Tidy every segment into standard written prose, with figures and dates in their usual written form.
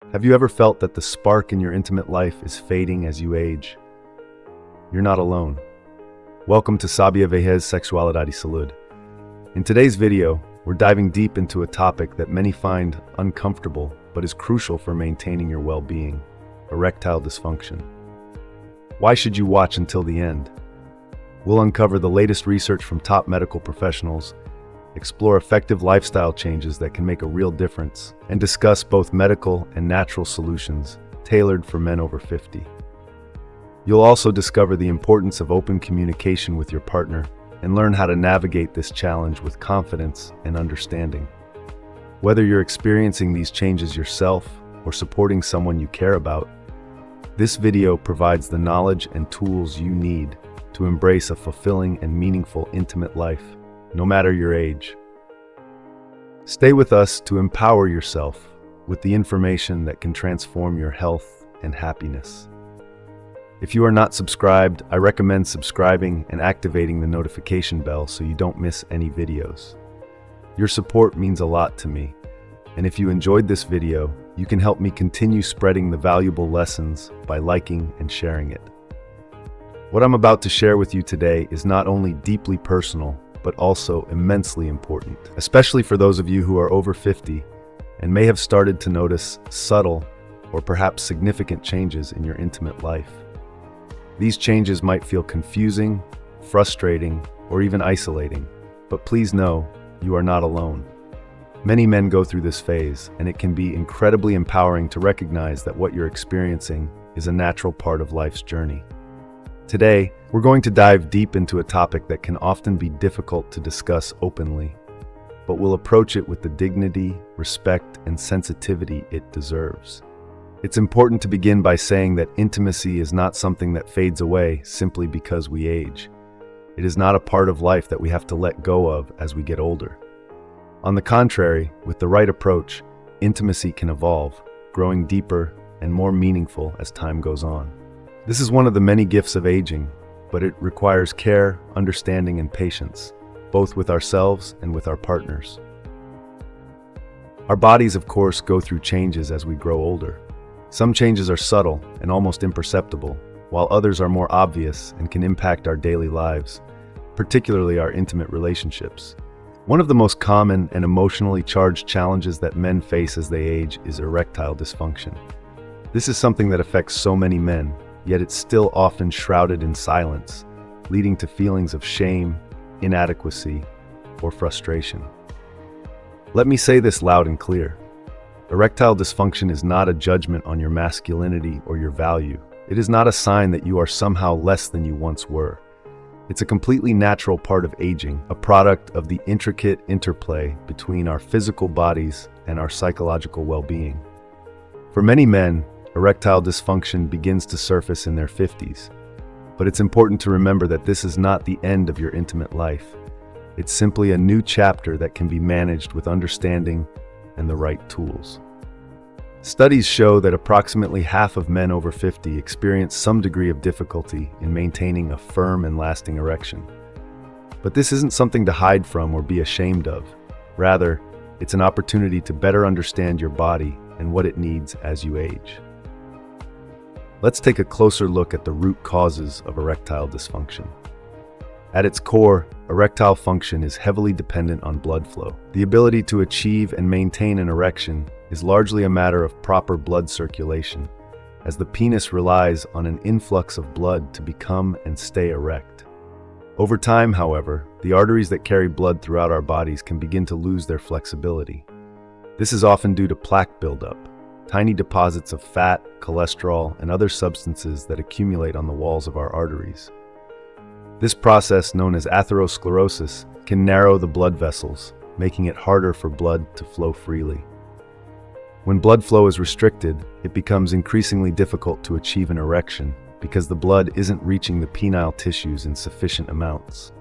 Have you ever felt that the spark in your intimate life is fading as you age? You're not alone. Welcome to Sabia Vejez Sexualidad y Salud. In today's video, we're diving deep into a topic that many find uncomfortable but is crucial for maintaining your well-being: erectile dysfunction. Why should you watch until the end? We'll uncover the latest research from top medical professionals, explore effective lifestyle changes that can make a real difference, and discuss both medical and natural solutions tailored for men over 50. You'll also discover the importance of open communication with your partner and learn how to navigate this challenge with confidence and understanding. Whether you're experiencing these changes yourself or supporting someone you care about, this video provides the knowledge and tools you need to embrace a fulfilling and meaningful intimate life, no matter your age. Stay with us to empower yourself with the information that can transform your health and happiness. If you are not subscribed, I recommend subscribing and activating the notification bell so you don't miss any videos. Your support means a lot to me, and if you enjoyed this video, you can help me continue spreading the valuable lessons by liking and sharing it. What I'm about to share with you today is not only deeply personal, but also immensely important, especially for those of you who are over 50 and may have started to notice subtle or perhaps significant changes in your intimate life. These changes might feel confusing, frustrating, or even isolating, but please know you are not alone. Many men go through this phase, and it can be incredibly empowering to recognize that what you're experiencing is a natural part of life's journey. Today, we're going to dive deep into a topic that can often be difficult to discuss openly, but we'll approach it with the dignity, respect, and sensitivity it deserves. It's important to begin by saying that intimacy is not something that fades away simply because we age. It is not a part of life that we have to let go of as we get older. On the contrary, with the right approach, intimacy can evolve, growing deeper and more meaningful as time goes on. This is one of the many gifts of aging, but it requires care, understanding, and patience, both with ourselves and with our partners. Our bodies, of course, go through changes as we grow older. Some changes are subtle and almost imperceptible, while others are more obvious and can impact our daily lives, particularly our intimate relationships. One of the most common and emotionally charged challenges that men face as they age is erectile dysfunction. This is something that affects so many men, yet it's still often shrouded in silence, leading to feelings of shame, inadequacy, or frustration. Let me say this loud and clear. Erectile dysfunction is not a judgment on your masculinity or your value. It is not a sign that you are somehow less than you once were. It's a completely natural part of aging, a product of the intricate interplay between our physical bodies and our psychological well-being. For many men, erectile dysfunction begins to surface in their 50s, but it's important to remember that this is not the end of your intimate life. It's simply a new chapter that can be managed with understanding and the right tools. Studies show that approximately half of men over 50 experience some degree of difficulty in maintaining a firm and lasting erection. But this isn't something to hide from or be ashamed of. Rather, it's an opportunity to better understand your body and what it needs as you age. Let's take a closer look at the root causes of erectile dysfunction. At its core, erectile function is heavily dependent on blood flow. The ability to achieve and maintain an erection is largely a matter of proper blood circulation, as the penis relies on an influx of blood to become and stay erect. Over time, however, the arteries that carry blood throughout our bodies can begin to lose their flexibility. This is often due to plaque buildup, tiny deposits of fat, cholesterol, and other substances that accumulate on the walls of our arteries. This process, known as atherosclerosis, can narrow the blood vessels, making it harder for blood to flow freely. When blood flow is restricted, it becomes increasingly difficult to achieve an erection because the blood isn't reaching the penile tissues in sufficient amounts.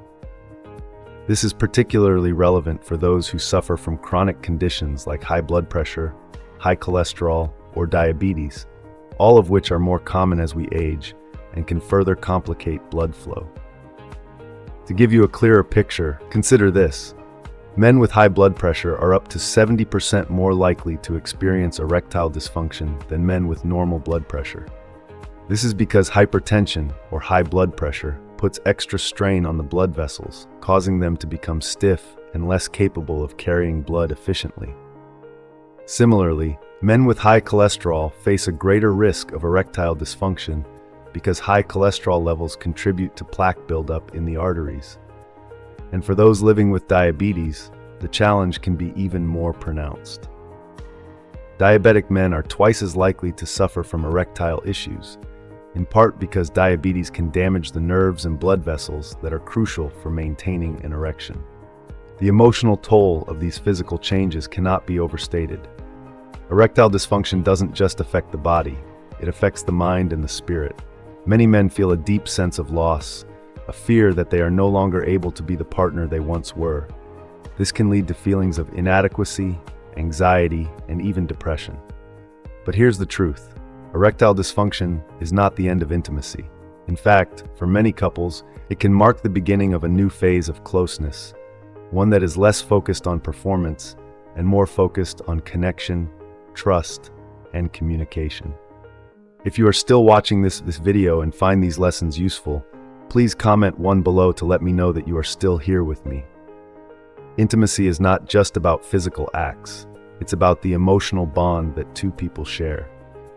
This is particularly relevant for those who suffer from chronic conditions like high blood pressure, high cholesterol, or diabetes, all of which are more common as we age and can further complicate blood flow. To give you a clearer picture, consider this. Men with high blood pressure are up to 70% more likely to experience erectile dysfunction than men with normal blood pressure. This is because hypertension, or high blood pressure, puts extra strain on the blood vessels, causing them to become stiff and less capable of carrying blood efficiently. Similarly, men with high cholesterol face a greater risk of erectile dysfunction because high cholesterol levels contribute to plaque buildup in the arteries. And for those living with diabetes, the challenge can be even more pronounced. Diabetic men are twice as likely to suffer from erectile issues, in part because diabetes can damage the nerves and blood vessels that are crucial for maintaining an erection. The emotional toll of these physical changes cannot be overstated. Erectile dysfunction doesn't just affect the body, it affects the mind and the spirit. Many men feel a deep sense of loss, a fear that they are no longer able to be the partner they once were. This can lead to feelings of inadequacy, anxiety, and even depression. But here's the truth. Erectile dysfunction is not the end of intimacy. In fact, for many couples, it can mark the beginning of a new phase of closeness, one that is less focused on performance and more focused on connection, trust, and communication. If you are still watching this video and find these lessons useful, please comment one below to let me know that you are still here with me. Intimacy is not just about physical acts. It's about the emotional bond that two people share.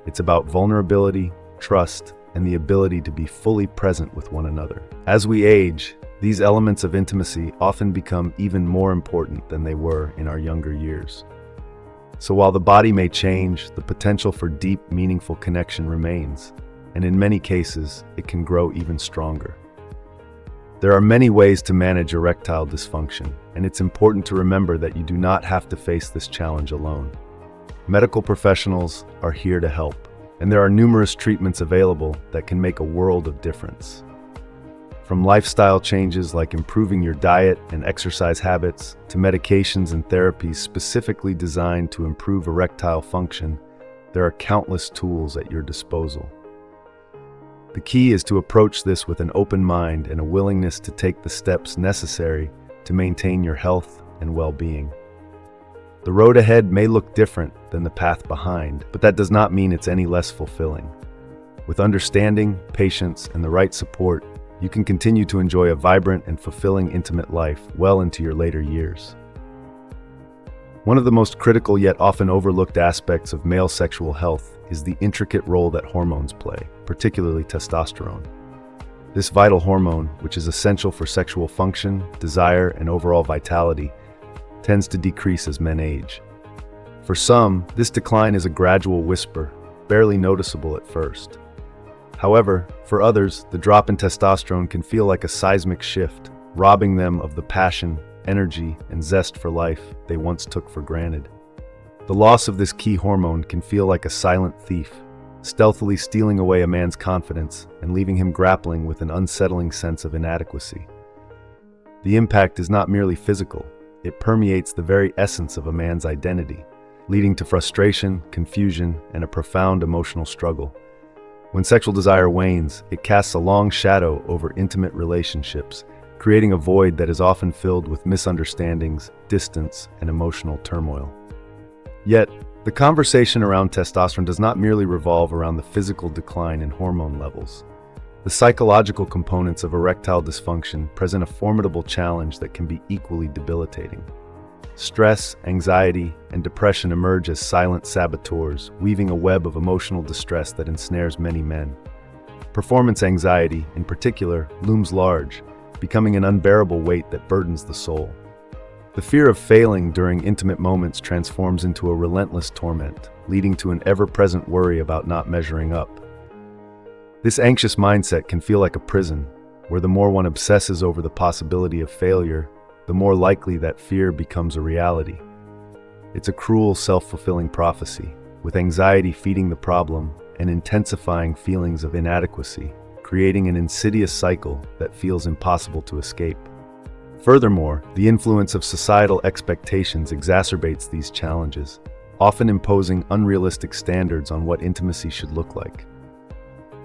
It's about vulnerability, trust, and the ability to be fully present with one another. As we age, these elements of intimacy often become even more important than they were in our younger years. So while the body may change, the potential for deep, meaningful connection remains, and in many cases, it can grow even stronger. There are many ways to manage erectile dysfunction, and it's important to remember that you do not have to face this challenge alone. Medical professionals are here to help, and there are numerous treatments available that can make a world of difference. From lifestyle changes like improving your diet and exercise habits, to medications and therapies specifically designed to improve erectile function, there are countless tools at your disposal. The key is to approach this with an open mind and a willingness to take the steps necessary to maintain your health and well-being. The road ahead may look different than the path behind, but that does not mean it's any less fulfilling. With understanding, patience, and the right support, you can continue to enjoy a vibrant and fulfilling intimate life well into your later years. One of the most critical yet often overlooked aspects of male sexual health is the intricate role that hormones play, particularly testosterone. This vital hormone, which is essential for sexual function, desire, and overall vitality, tends to decrease as men age. For some, this decline is a gradual whisper, barely noticeable at first. However, for others, the drop in testosterone can feel like a seismic shift, robbing them of the passion, energy, and zest for life they once took for granted. The loss of this key hormone can feel like a silent thief, stealthily stealing away a man's confidence and leaving him grappling with an unsettling sense of inadequacy. The impact is not merely physical, it permeates the very essence of a man's identity, leading to frustration, confusion, and a profound emotional struggle. When sexual desire wanes, it casts a long shadow over intimate relationships, creating a void that is often filled with misunderstandings, distance, and emotional turmoil. Yet, the conversation around testosterone does not merely revolve around the physical decline in hormone levels. The psychological components of erectile dysfunction present a formidable challenge that can be equally debilitating. Stress, anxiety, and depression emerge as silent saboteurs, weaving a web of emotional distress that ensnares many men. Performance anxiety, in particular, looms large, becoming an unbearable weight that burdens the soul. The fear of failing during intimate moments transforms into a relentless torment, leading to an ever-present worry about not measuring up. This anxious mindset can feel like a prison, where the more one obsesses over the possibility of failure, the more likely that fear becomes a reality. It's a cruel, self-fulfilling prophecy, with anxiety feeding the problem and intensifying feelings of inadequacy, creating an insidious cycle that feels impossible to escape. Furthermore, the influence of societal expectations exacerbates these challenges, often imposing unrealistic standards on what intimacy should look like.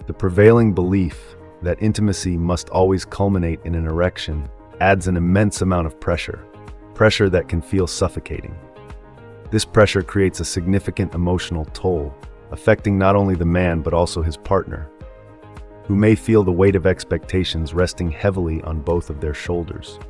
The prevailing belief that intimacy must always culminate in an erection adds an immense amount of pressure, pressure that can feel suffocating. This pressure creates a significant emotional toll, affecting not only the man but also his partner, who may feel the weight of expectations resting heavily on both of their shoulders.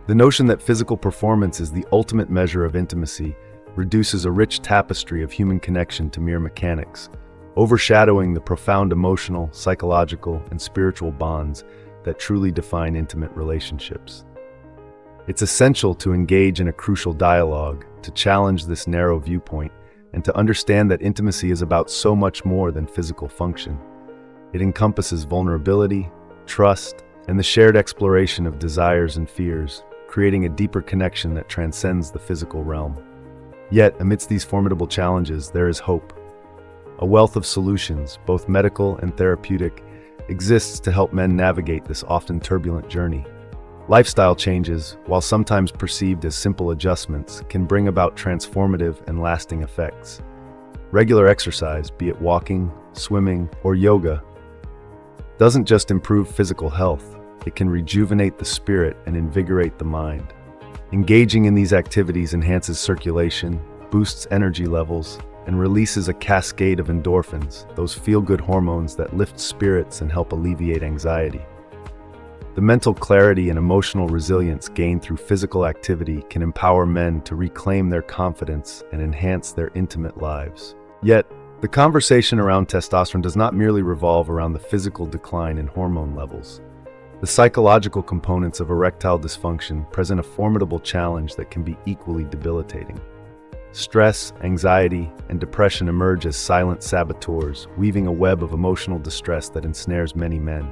The notion that physical performance is the ultimate measure of intimacy reduces a rich tapestry of human connection to mere mechanics, overshadowing the profound emotional, psychological, and spiritual bonds that truly define intimate relationships. It's essential to engage in a crucial dialogue, to challenge this narrow viewpoint, and to understand that intimacy is about so much more than physical function. It encompasses vulnerability, trust, and the shared exploration of desires and fears, creating a deeper connection that transcends the physical realm. Yet, amidst these formidable challenges, there is hope. A wealth of solutions, both medical and therapeutic, exists to help men navigate this often turbulent journey. Lifestyle changes, while sometimes perceived as simple adjustments, can bring about transformative and lasting effects. Regular exercise, be it walking, swimming, or yoga, doesn't just improve physical health, it can rejuvenate the spirit and invigorate the mind. Engaging in these activities enhances circulation, boosts energy levels, and releases a cascade of endorphins, those feel-good hormones that lift spirits and help alleviate anxiety. The mental clarity and emotional resilience gained through physical activity can empower men to reclaim their confidence and enhance their intimate lives. Yet, the conversation around testosterone does not merely revolve around the physical decline in hormone levels. The psychological components of erectile dysfunction present a formidable challenge that can be equally debilitating. Stress, anxiety, and depression emerge as silent saboteurs, weaving a web of emotional distress that ensnares many men.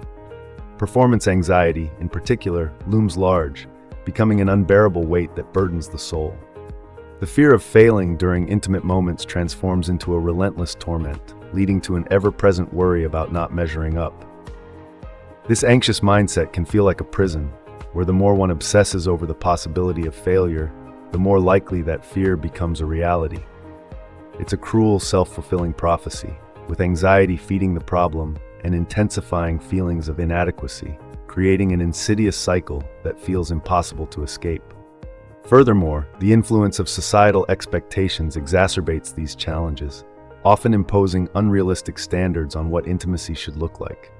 Performance anxiety, in particular, looms large, becoming an unbearable weight that burdens the soul. The fear of failing during intimate moments transforms into a relentless torment, leading to an ever-present worry about not measuring up. This anxious mindset can feel like a prison, where the more one obsesses over the possibility of failure, the more likely that fear becomes a reality. It's a cruel, self-fulfilling prophecy, with anxiety feeding the problem and intensifying feelings of inadequacy, creating an insidious cycle that feels impossible to escape. Furthermore, the influence of societal expectations exacerbates these challenges, often imposing unrealistic standards on what intimacy should look like.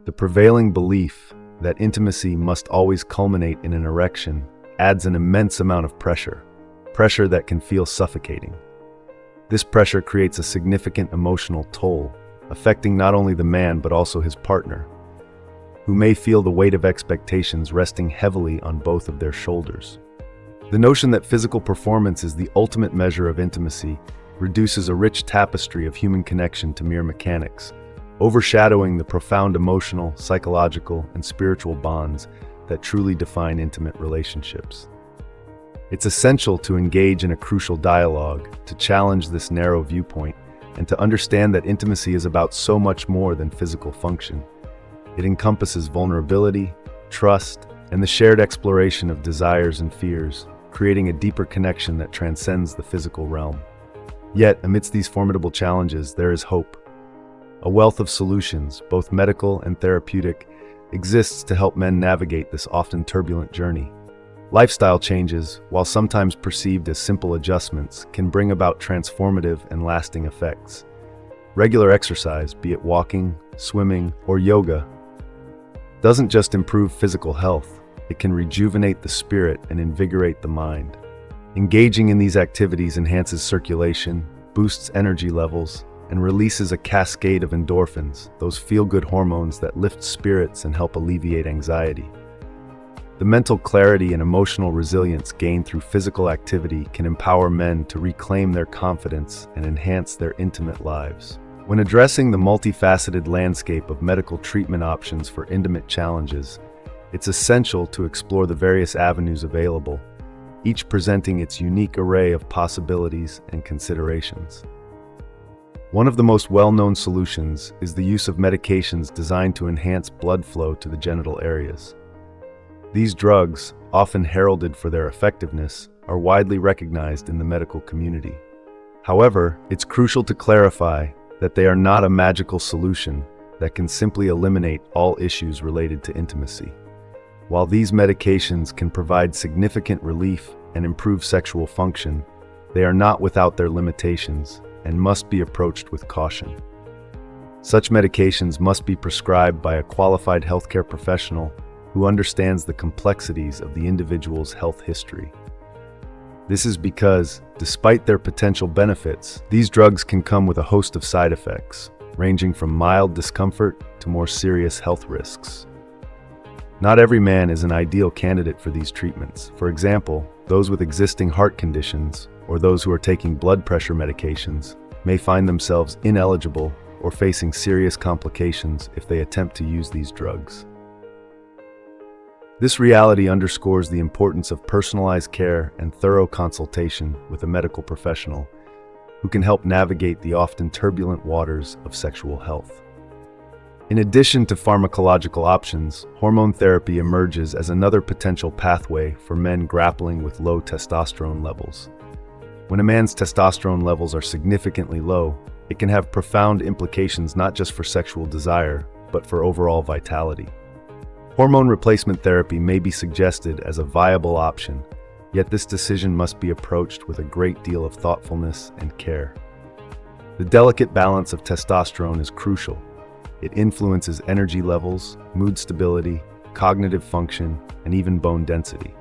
The prevailing belief that intimacy must always culminate in an erection adds an immense amount of pressure that can feel suffocating. This pressure creates a significant emotional toll, affecting not only the man but also his partner, who may feel the weight of expectations resting heavily on both of their shoulders. The notion that physical performance is the ultimate measure of intimacy reduces a rich tapestry of human connection to mere mechanics, overshadowing the profound emotional, psychological, and spiritual bonds that truly define intimate relationships. It's essential to engage in a crucial dialogue, to challenge this narrow viewpoint, and to understand that intimacy is about so much more than physical function. It encompasses vulnerability, trust, and the shared exploration of desires and fears, creating a deeper connection that transcends the physical realm. Yet, amidst these formidable challenges, there is hope. A wealth of solutions, both medical and therapeutic, exists to help men navigate this often turbulent journey. Lifestyle changes, while sometimes perceived as simple adjustments, can bring about transformative and lasting effects. Regular exercise, be it walking, swimming, or yoga, doesn't just improve physical health, it can rejuvenate the spirit and invigorate the mind. Engaging in these activities enhances circulation, boosts energy levels, and releases a cascade of endorphins, those feel-good hormones that lift spirits and help alleviate anxiety. The mental clarity and emotional resilience gained through physical activity can empower men to reclaim their confidence and enhance their intimate lives. When addressing the multifaceted landscape of medical treatment options for intimate challenges, it's essential to explore the various avenues available, each presenting its unique array of possibilities and considerations. One of the most well-known solutions is the use of medications designed to enhance blood flow to the genital areas. These drugs, often heralded for their effectiveness, are widely recognized in the medical community. However, it's crucial to clarify that they are not a magical solution that can simply eliminate all issues related to intimacy. While these medications can provide significant relief and improve sexual function, they are not without their limitations and must be approached with caution. Such medications must be prescribed by a qualified healthcare professional who understands the complexities of the individual's health history. This is because, despite their potential benefits, these drugs can come with a host of side effects, ranging from mild discomfort to more serious health risks. Not every man is an ideal candidate for these treatments. For example, those with existing heart conditions or those who are taking blood pressure medications may find themselves ineligible or facing serious complications if they attempt to use these drugs. This reality underscores the importance of personalized care and thorough consultation with a medical professional who can help navigate the often turbulent waters of sexual health. In addition to pharmacological options, hormone therapy emerges as another potential pathway for men grappling with low testosterone levels. When a man's testosterone levels are significantly low, it can have profound implications not just for sexual desire, but for overall vitality. Hormone replacement therapy may be suggested as a viable option, yet this decision must be approached with a great deal of thoughtfulness and care. The delicate balance of testosterone is crucial. It influences energy levels, mood stability, cognitive function, and even bone density.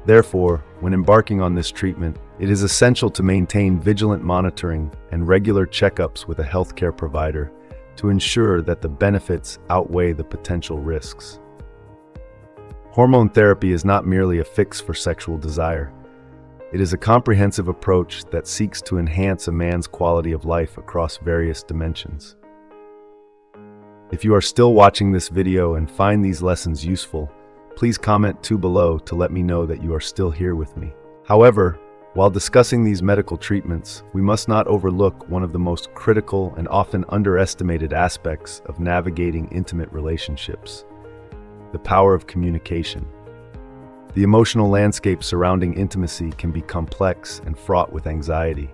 Therefore, when embarking on this treatment, it is essential to maintain vigilant monitoring and regular checkups with a healthcare provider to ensure that the benefits outweigh the potential risks. Hormone therapy is not merely a fix for sexual desire. It is a comprehensive approach that seeks to enhance a man's quality of life across various dimensions. If you are still watching this video and find these lessons useful, please comment below to let me know that you are still here with me. However, while discussing these medical treatments, we must not overlook one of the most critical and often underestimated aspects of navigating intimate relationships: the power of communication. The emotional landscape surrounding intimacy can be complex and fraught with anxiety.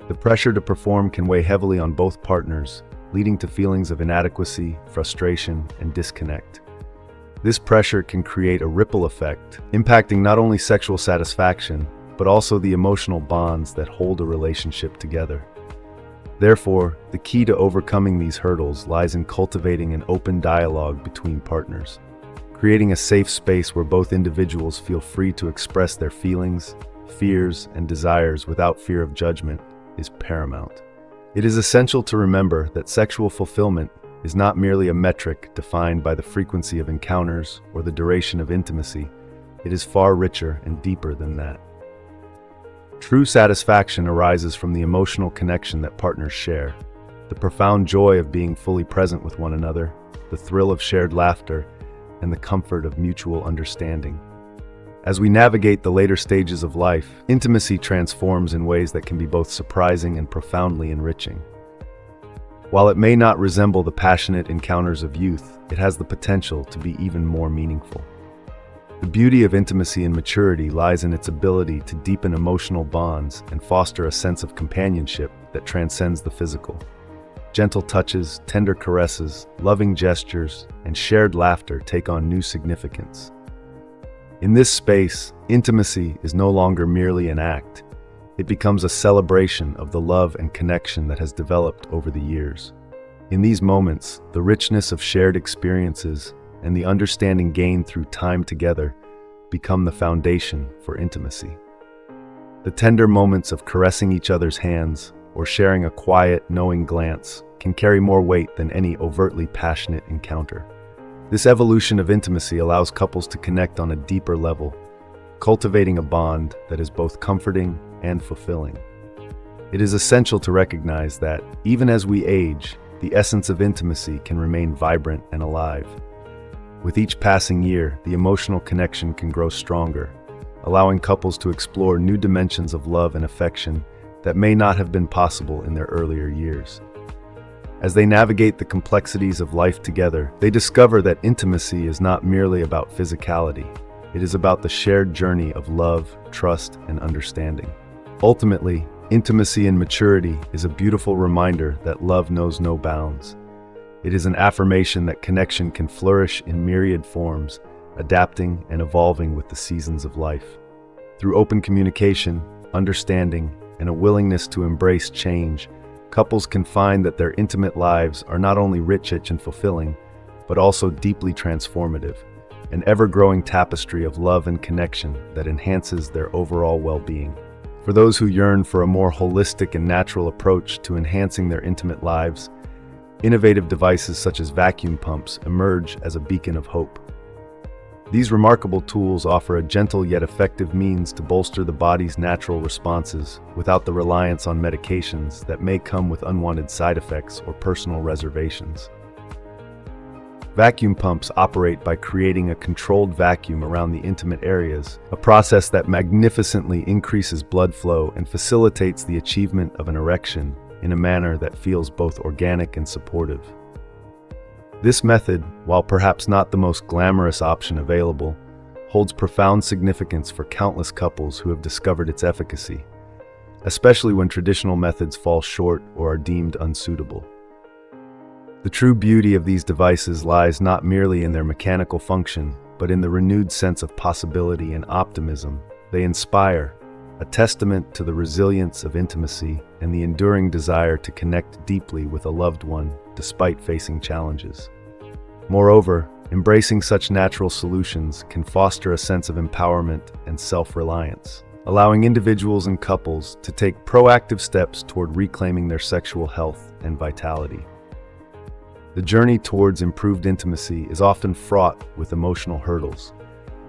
The pressure to perform can weigh heavily on both partners, leading to feelings of inadequacy, frustration, and disconnect. This pressure can create a ripple effect, impacting not only sexual satisfaction, but also the emotional bonds that hold a relationship together. Therefore, the key to overcoming these hurdles lies in cultivating an open dialogue between partners. Creating a safe space where both individuals feel free to express their feelings, fears, and desires without fear of judgment is paramount. It is essential to remember that sexual fulfillment is not merely a metric defined by the frequency of encounters or the duration of intimacy. It is far richer and deeper than that. True satisfaction arises from the emotional connection that partners share, the profound joy of being fully present with one another, the thrill of shared laughter, and the comfort of mutual understanding. As we navigate the later stages of life, intimacy transforms in ways that can be both surprising and profoundly enriching. While it may not resemble the passionate encounters of youth, it has the potential to be even more meaningful. The beauty of intimacy and maturity lies in its ability to deepen emotional bonds and foster a sense of companionship that transcends the physical. Gentle touches, tender caresses, loving gestures, and shared laughter take on new significance. In this space, intimacy is no longer merely an act. It becomes a celebration of the love and connection that has developed over the years. In these moments, the richness of shared experiences and the understanding gained through time together become the foundation for intimacy. The tender moments of caressing each other's hands or sharing a quiet, knowing glance can carry more weight than any overtly passionate encounter. This evolution of intimacy allows couples to connect on a deeper level, cultivating a bond that is both comforting and fulfilling. It is essential to recognize that, even as we age, the essence of intimacy can remain vibrant and alive. With each passing year, the emotional connection can grow stronger, allowing couples to explore new dimensions of love and affection that may not have been possible in their earlier years. As they navigate the complexities of life together, they discover that intimacy is not merely about physicality. It is about the shared journey of love, trust, and understanding. Ultimately, intimacy and maturity is a beautiful reminder that love knows no bounds. It is an affirmation that connection can flourish in myriad forms adapting and evolving with the seasons of life. Through open communication, understanding, and a willingness to embrace change, couples can find that their intimate lives are not only rich and fulfilling, but also deeply transformative, an ever-growing tapestry of love and connection that enhances their overall well-being. For those who yearn for a more holistic and natural approach to enhancing their intimate lives, innovative devices such as vacuum pumps emerge as a beacon of hope. These remarkable tools offer a gentle yet effective means to bolster the body's natural responses without the reliance on medications that may come with unwanted side effects or personal reservations. Vacuum pumps operate by creating a controlled vacuum around the intimate areas, a process that magnificently increases blood flow and facilitates the achievement of an erection in a manner that feels both organic and supportive. This method, while perhaps not the most glamorous option available, holds profound significance for countless couples who have discovered its efficacy, especially when traditional methods fall short or are deemed unsuitable. The true beauty of these devices lies not merely in their mechanical function, but in the renewed sense of possibility and optimism they inspire, a testament to the resilience of intimacy and the enduring desire to connect deeply with a loved one despite facing challenges. Moreover, embracing such natural solutions can foster a sense of empowerment and self-reliance, allowing individuals and couples to take proactive steps toward reclaiming their sexual health and vitality. The journey towards improved intimacy is often fraught with emotional hurdles,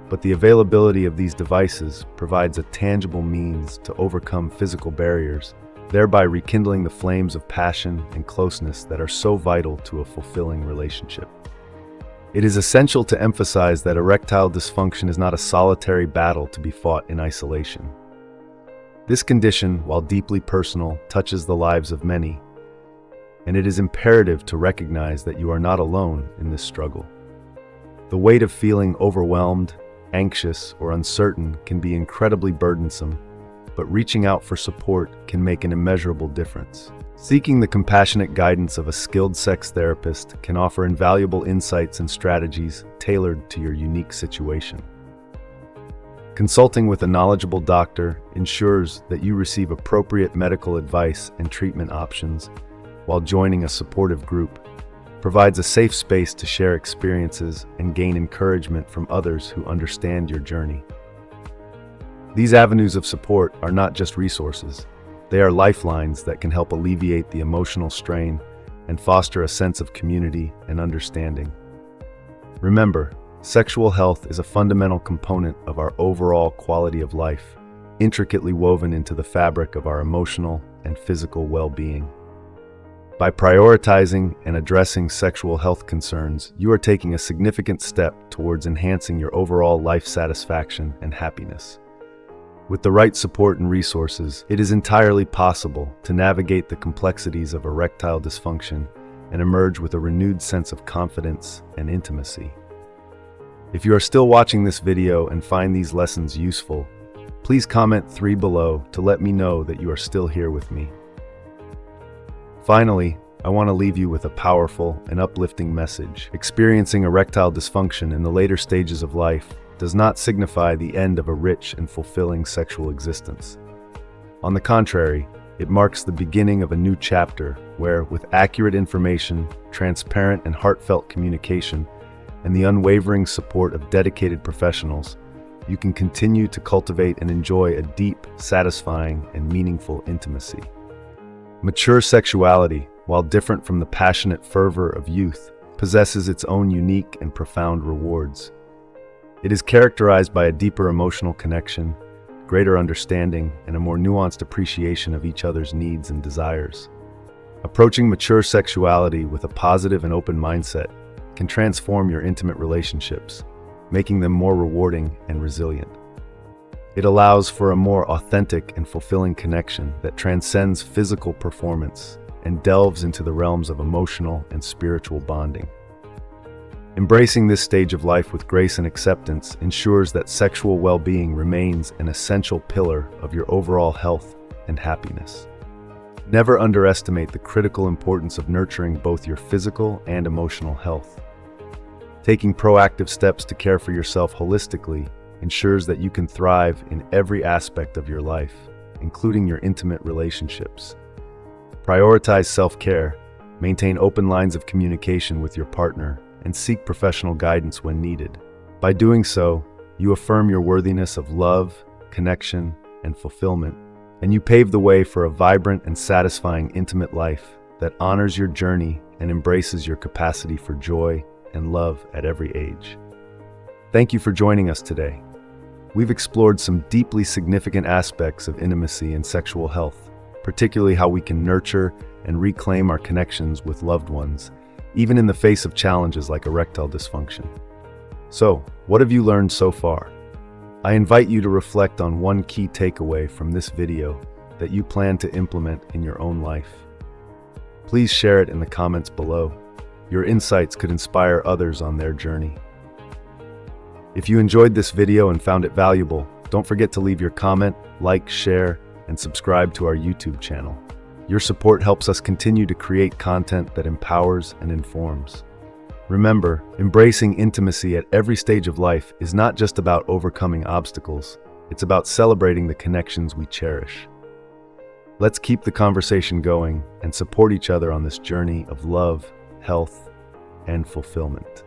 but the availability of these devices provides a tangible means to overcome physical barriers, thereby rekindling the flames of passion and closeness that are so vital to a fulfilling relationship. It is essential to emphasize that erectile dysfunction is not a solitary battle to be fought in isolation. This condition, while deeply personal, touches the lives of many, and it is imperative to recognize that you are not alone in this struggle. The weight of feeling overwhelmed, anxious, or uncertain can be incredibly burdensome, but reaching out for support can make an immeasurable difference. Seeking the compassionate guidance of a skilled sex therapist can offer invaluable insights and strategies tailored to your unique situation. Consulting with a knowledgeable doctor ensures that you receive appropriate medical advice and treatment options, while joining a supportive group provides a safe space to share experiences and gain encouragement from others who understand your journey. These avenues of support are not just resources. They are lifelines that can help alleviate the emotional strain and foster a sense of community and understanding. Remember, sexual health is a fundamental component of our overall quality of life, intricately woven into the fabric of our emotional and physical well-being. By prioritizing and addressing sexual health concerns, you are taking a significant step towards enhancing your overall life satisfaction and happiness. With the right support and resources, it is entirely possible to navigate the complexities of erectile dysfunction and emerge with a renewed sense of confidence and intimacy. If you are still watching this video and find these lessons useful, please comment 3 below to let me know that you are still here with me. Finally, I want to leave you with a powerful and uplifting message. Experiencing erectile dysfunction in the later stages of life does not signify the end of a rich and fulfilling sexual existence. On the contrary, it marks the beginning of a new chapter where, with accurate information, transparent and heartfelt communication, and the unwavering support of dedicated professionals, you can continue to cultivate and enjoy a deep, satisfying, and meaningful intimacy. Mature sexuality, while different from the passionate fervor of youth, possesses its own unique and profound rewards. It is characterized by a deeper emotional connection, greater understanding, and a more nuanced appreciation of each other's needs and desires. Approaching mature sexuality with a positive and open mindset can transform your intimate relationships, making them more rewarding and resilient. It allows for a more authentic and fulfilling connection that transcends physical performance and delves into the realms of emotional and spiritual bonding. Embracing this stage of life with grace and acceptance ensures that sexual well-being remains an essential pillar of your overall health and happiness. Never underestimate the critical importance of nurturing both your physical and emotional health. Taking proactive steps to care for yourself holistically ensures that you can thrive in every aspect of your life, including your intimate relationships. Prioritize self-care, maintain open lines of communication with your partner, and seek professional guidance when needed. By doing so, you affirm your worthiness of love, connection, and fulfillment, and you pave the way for a vibrant and satisfying intimate life that honors your journey and embraces your capacity for joy and love at every age. Thank you for joining us today. We've explored some deeply significant aspects of intimacy and sexual health, particularly how we can nurture and reclaim our connections with loved ones, even in the face of challenges like erectile dysfunction. So, what have you learned so far? I invite you to reflect on one key takeaway from this video that you plan to implement in your own life. Please share it in the comments below. Your insights could inspire others on their journey. If you enjoyed this video and found it valuable, don't forget to leave your comment, like, share, and subscribe to our YouTube channel. Your support helps us continue to create content that empowers and informs. Remember, embracing intimacy at every stage of life is not just about overcoming obstacles, it's about celebrating the connections we cherish. Let's keep the conversation going and support each other on this journey of love, health, and fulfillment.